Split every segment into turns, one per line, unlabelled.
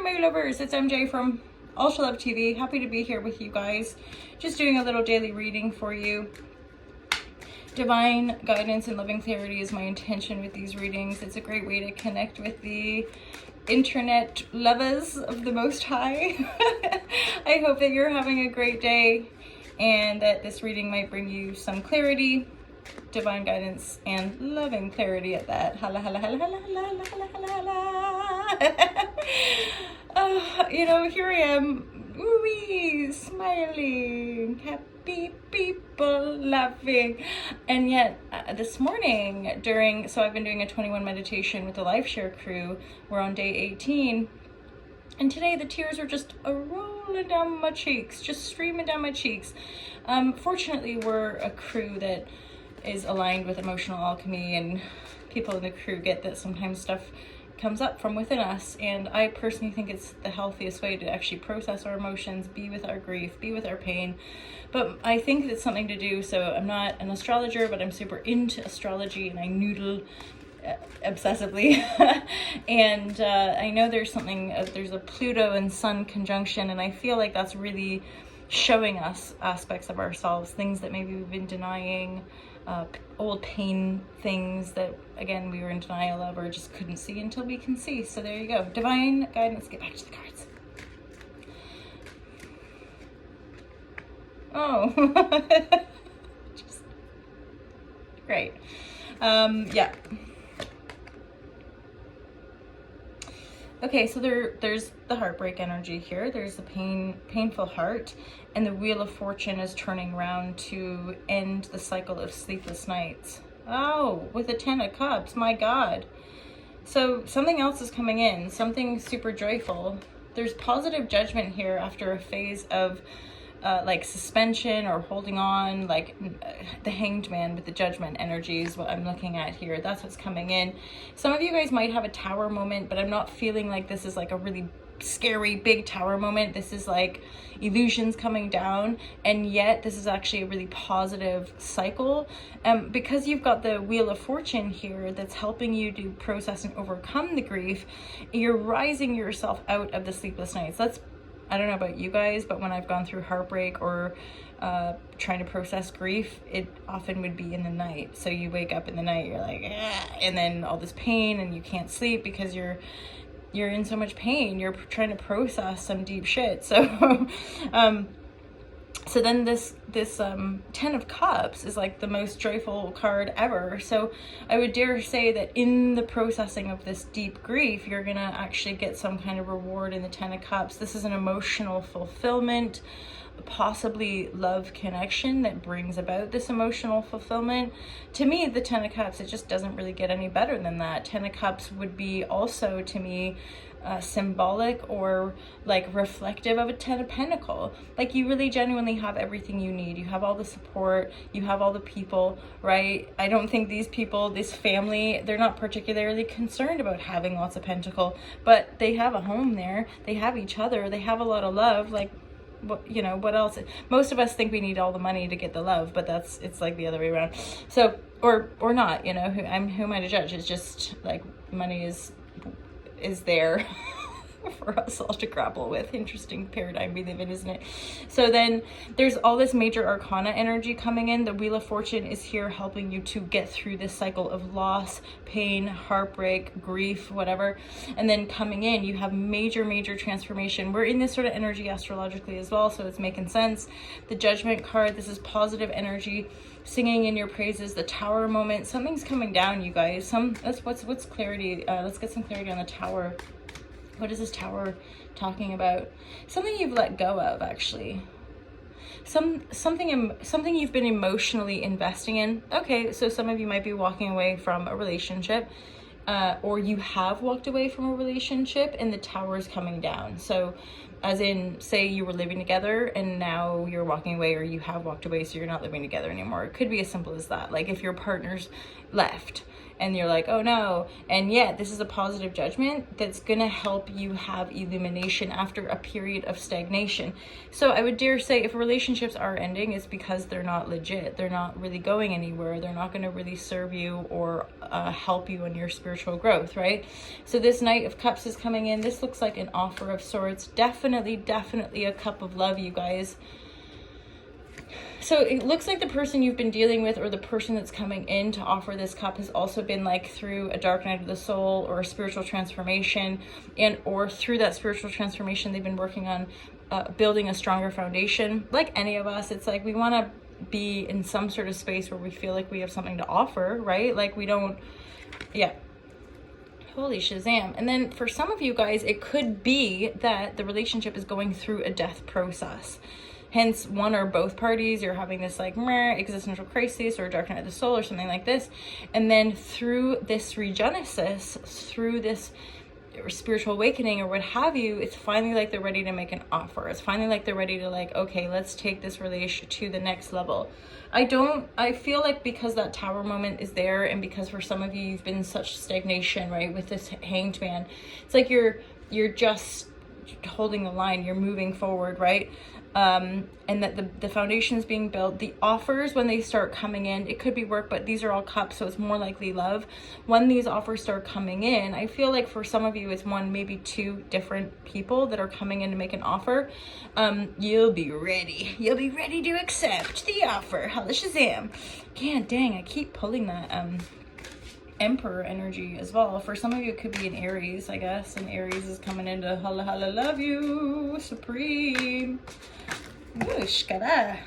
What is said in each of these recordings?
my lovers, it's MJ from Ultra Love TV. Happy to be here with you guys. Just doing a little daily reading for you. Divine guidance and loving clarity is my intention with these readings. It's a great way to connect with the internet lovers of the Most High. I hope that you're having a great day and that this reading might bring you some clarity, divine guidance, and loving clarity at that. Hala, hala, hala, hala, hala, hala, hala, hala. You know, here I am, ooh-wee, smiling, happy people, laughing. And yet, this morning, so I've been doing a 21 meditation with the LifeShare crew. We're on day 18. And today the tears are just rolling down my cheeks, just streaming down my cheeks. Fortunately, we're a crew that is aligned with emotional alchemy, and people in the crew get that sometimes stuff comes up from within us. And I personally think it's the healthiest way to actually process our emotions, be with our grief, be with our pain. But I think it's something to do. So I'm not an astrologer, but I'm super into astrology and I noodle obsessively. And I know there's a Pluto and Sun conjunction, and I feel like that's really showing us aspects of ourselves, things that maybe we've been denying, old pain things that again we were in denial of or just couldn't see until we can see. So there you go, divine guidance. Get back to the cards. Oh. Just great. Yeah. Okay, so there's the heartbreak energy here. There's the painful heart, and the Wheel of Fortune is turning around to end the cycle of sleepless nights. Oh, with the 10 of Cups, my God. So something else is coming in, something super joyful. There's positive judgment here after a phase of like suspension or holding on, like the Hanged Man with the Judgment energy is what I'm looking at here. That's what's coming in. Some of you guys might have a tower moment, but I'm not feeling like this is like a really scary big tower moment. This is like illusions coming down, and yet this is actually a really positive cycle, because you've got the Wheel of Fortune here that's helping you to process and overcome the grief. You're rising yourself out of the sleepless nights. I don't know about you guys, but when I've gone through heartbreak or trying to process grief, it often would be in the night. So you wake up in the night, you're like, ah, and then all this pain, and you can't sleep because you're in so much pain. You're trying to process some deep shit. So so then this 10 of Cups is like the most joyful card ever. So I would dare say that in the processing of this deep grief, you're gonna actually get some kind of reward in the 10 of Cups. This is an emotional fulfillment, possibly love connection that brings about this emotional fulfillment. To me, the 10 of Cups, it just doesn't really get any better than that. 10 of Cups would be also, to me, symbolic or like reflective of a 10 of Pentacle. Like you really genuinely have everything you need. You have all the support, you have all the people, right? I don't think these people, this family, they're not particularly concerned about having lots of Pentacle, but they have a home there, they have each other, they have a lot of love. Like, you know, what else? Most of us think we need all the money to get the love, but it's like the other way around. So or not, you know, who am I to judge? It's just like money is there for us all to grapple with. Interesting paradigm we live in, isn't it? So then there's all this major arcana energy coming in. The Wheel of Fortune is here helping you to get through this cycle of loss, pain, heartbreak, grief, whatever. And then coming in, you have major transformation. We're in this sort of energy astrologically as well, so it's making sense. The Judgment card, this is positive energy, singing in your praises. The Tower moment, something's coming down, you guys. What's clarity? Let's get some clarity on the Tower. What is this Tower talking about? Something you've let go of, actually. Something you've been emotionally investing in. Okay, so some of you might be walking away from a relationship, or you have walked away from a relationship and the Tower is coming down. So as in, say you were living together and now you're walking away, or you have walked away, so you're not living together anymore. It could be as simple as that. Like if your partner's left and you're like, oh no. And yet this is a positive judgment that's going to help you have illumination after a period of stagnation. So I would dare say if relationships are ending, it's because they're not legit. They're not really going anywhere. They're not going to really serve you or help you in your spiritual growth, right? So this Knight of Cups is coming in. This looks like an offer of sorts. Definitely a cup of love, you guys. So it looks like the person you've been dealing with, or the person that's coming in to offer this cup, has also been like through a dark night of the soul or a spiritual transformation, and or through that spiritual transformation they've been working on building a stronger foundation. Like any of us, it's like we want to be in some sort of space where we feel like we have something to offer, right? Like we don't, yeah. Holy Shazam. And then for some of you guys, it could be that the relationship is going through a death process. Hence, one or both parties, you're having this like existential crisis or dark night of the soul or something like this. And then through this regenesis, through this spiritual awakening or what have you, it's finally like they're ready to make an offer. It's finally like they're ready to like, okay, let's take this relation to the next level. I feel like because that Tower moment is there, and because for some of you, you've been in such stagnation, right, with this Hanged Man, it's like you're just holding the line, you're moving forward, right? And that the foundation is being built. The offers, when they start coming in, it could be work, but these are all cups, so it's more likely love. When these offers start coming in, I feel like for some of you, it's one, maybe two different people that are coming in to make an offer. You'll be ready. You'll be ready to accept the offer. Holla Shazam. God dang, I keep pulling that Emperor energy as well. For some of you, it could be an Aries, I guess. And Aries is coming into holla holla love you, Supreme. Whoosh, kada.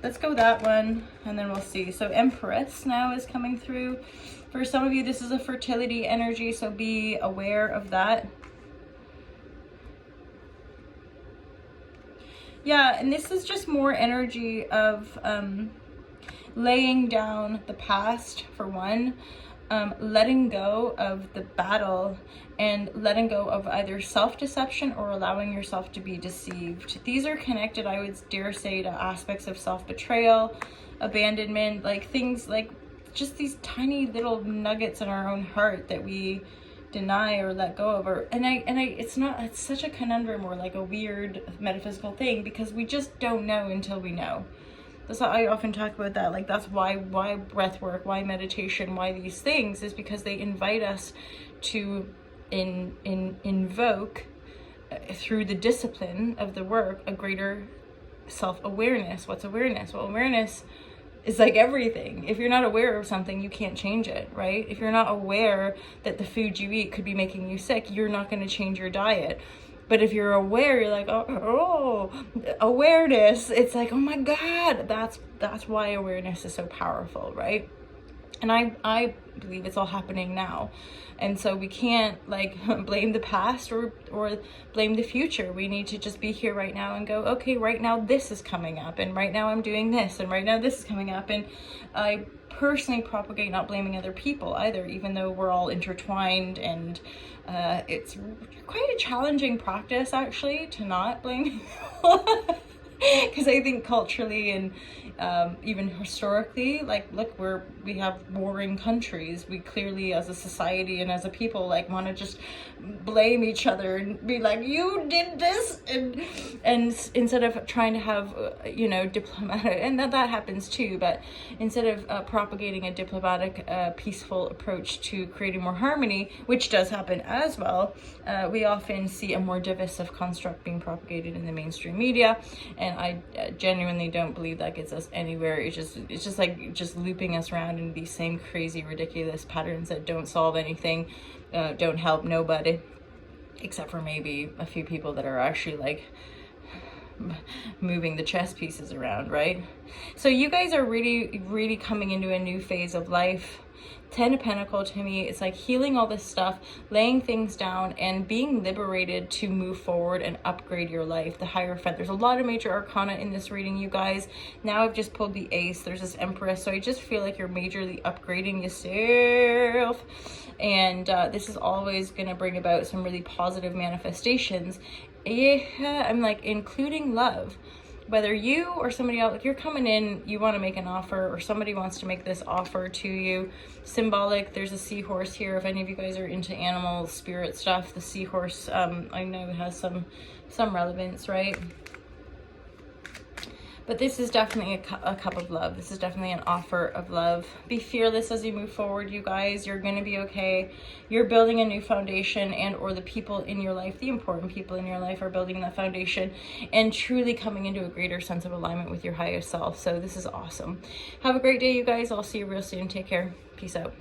Let's go that one, and then we'll see. So Empress now is coming through. For some of you, this is a fertility energy, so be aware of that. Yeah, and this is just more energy of laying down the past, for one, letting go of the battle, and letting go of either self-deception or allowing yourself to be deceived. These are connected, I would dare say, to aspects of self-betrayal, abandonment, like things like just these tiny little nuggets in our own heart that we deny or let go of. It's such a conundrum or like a weird metaphysical thing, because we just don't know until we know. That's how I often talk about that. Like, that's why breath work, why meditation, why these things, is because they invite us to invoke through the discipline of the work a greater self-awareness. What's awareness? Well, awareness is like everything. If you're not aware of something, you can't change it, right? If you're not aware that the food you eat could be making you sick, you're not going to change your diet. But if you're aware, you're like, oh, awareness. It's like, oh my God, that's why awareness is so powerful, right? And I believe it's all happening now. And so we can't like blame the past or blame the future. We need to just be here right now and go, okay, right now this is coming up, and right now I'm doing this, and right now this is coming up. And I personally propagate not blaming other people either, even though we're all intertwined, and it's quite a challenging practice actually to not blame people. Because I think culturally and even historically, like, look, we have warring countries. We clearly, as a society and as a people, like, want to just blame each other and be like, you did this, and instead of trying to have diplomatic, and that happens too, but instead of propagating a diplomatic, peaceful approach to creating more harmony, which does happen as well, we often see a more divisive construct being propagated in the mainstream media. And I genuinely don't believe that gets us anywhere. It's just like looping us around in these same crazy, ridiculous patterns that don't solve anything, don't help nobody, except for maybe a few people that are actually like moving the chess pieces around, right? So you guys are really coming into a new phase of life. 10 of Pentacles to me, it's like healing all this stuff, laying things down, and being liberated to move forward and upgrade your life. The Hierophant. There's a lot of major arcana in this reading, you guys. Now I've just pulled the Ace. There's this Empress. So I just feel like you're majorly upgrading yourself. And this is always going to bring about some really positive manifestations. Yeah, I'm like, including love. whether you or somebody else, like you're coming in, you want to make an offer, or somebody wants to make this offer to you. Symbolic, there's a seahorse here. If any of you guys are into animal spirit stuff, the seahorse, I know it has some relevance, right? But this is definitely a cup of love. This is definitely an offer of love. Be fearless as you move forward, you guys. You're going to be okay. You're building a new foundation, and or the people in your life, the important people in your life, are building that foundation and truly coming into a greater sense of alignment with your highest self. So this is awesome. Have a great day, you guys. I'll see you real soon. Take care. Peace out.